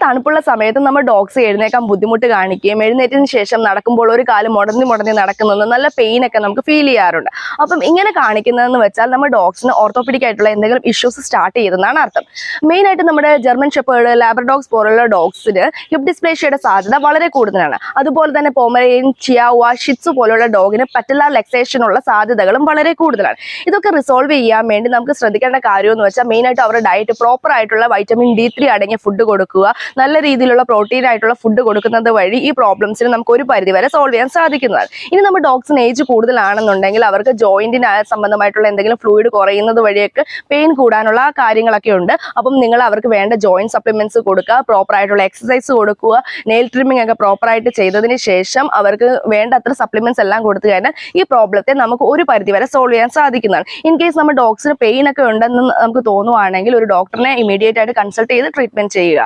തണുപ്പുള്ള സമയത്ത് നമ്മൾ ഡോഗ്സ് എഴുന്നേക്കാൻ ബുദ്ധിമുട്ട് കാണിക്കുകയും എഴുന്നേറ്റതിന് ശേഷം നടക്കുമ്പോൾ ഒരു കാല് മുടന്നി നടക്കുന്നത് നല്ല പെയിൻ ഒക്കെ നമുക്ക് ഫീൽ ചെയ്യാറുണ്ട്. അപ്പം ഇങ്ങനെ കാണിക്കുന്നതെന്ന് വെച്ചാൽ നമ്മുടെ ഡോഗ്സിന് ഓർത്തോപെഡിക് ആയിട്ടുള്ള എന്തെങ്കിലും ഇഷ്യൂസ് സ്റ്റാർട്ട് ചെയ്തെന്നാണ് അർത്ഥം. മെയിൻ ആയിട്ട് നമ്മുടെ ജർമ്മൻ ഷെപ്പേർഡ്, ലാബ്രഡോഗ്സ് പോലുള്ള ഡോഗ്സിന് ഹിപ്പ് ഡിസ്പ്ലേഷ്യയുടെ സാധ്യത വളരെ കൂടുതലാണ്. അതുപോലെ തന്നെ പോമറേനിയൻ, ചിയാവ, ഷിറ്റ്സു പോലുള്ള ഡോഗിന് പറ്റലാർ ലക്സേഷൻ ഉള്ള സാധ്യതകളും വളരെ കൂടുതലാണ്. ഇതൊക്കെ റിസോൾവ് ചെയ്യാൻ വേണ്ടി നമുക്ക് ശ്രദ്ധിക്കേണ്ട കാര്യം എന്ന് വെച്ചാൽ മെയിൻ ആയിട്ട് അവരുടെ ഡയറ്റ് പ്രോപ്പർ ആയിട്ടുള്ള വൈറ്റമിൻ D3 അടങ്ങിയ ഫുഡ് കൊടുക്കുക, നല്ല രീതിയിലുള്ള പ്രോട്ടീൻ ആയിട്ടുള്ള ഫുഡ് കൊടുക്കുന്നത് വഴി ഈ പ്രോബ്ലംസിന് നമുക്ക് ഒരു പരിധി വരെ സോൾവ് ചെയ്യാൻ സാധിക്കുന്നതാണ്. ഇനി നമ്മുടെ ഡോഗ്സിന് ഏജ് കൂടുതലാണെന്നുണ്ടെങ്കിൽ അവർക്ക് ജോയിന്റിന് സംബന്ധമായിട്ടുള്ള എന്തെങ്കിലും ഫ്ലൂയിഡ് കുറയുന്നത് വഴിയൊക്കെ പെയിൻ കൂടാനുള്ള കാര്യങ്ങളൊക്കെ ഉണ്ട്. അപ്പം നിങ്ങൾ അവർക്ക് വേണ്ട ജോയിന്റ് സപ്ലിമെന്റ്സ് കൊടുക്കുക, പ്രോപ്പർ ആയിട്ടുള്ള എക്സസൈസ് കൊടുക്കുക, നെയിൽ ട്രിമ്മിംഗ് ഒക്കെ പ്രോപ്പർ ആയിട്ട് ചെയ്തതിന് ശേഷം അവർക്ക് വേണ്ടത്ര സപ്ലിമെന്റ്സ് എല്ലാം കൊടുത്തു കഴിഞ്ഞാൽ ഈ പ്രോബ്ലത്തെ നമുക്ക് ഒരു പരിധി വരെ സോൾവ് ചെയ്യാൻ സാധിക്കുന്നതാണ്. ഇൻ കേസ് നമ്മുടെ ഡോഗ്സിന് പെയിൻ ഒക്കെ ഉണ്ടെന്ന് നമുക്ക് തോന്നുവാണെങ്കിൽ ഒരു ഡോക്ടറിനെ ഇമീഡിയറ്റ് ആയിട്ട് കൺസൾട്ട് ചെയ്ത് ട്രീറ്റ്മെന്റ് ചെയ്യുക.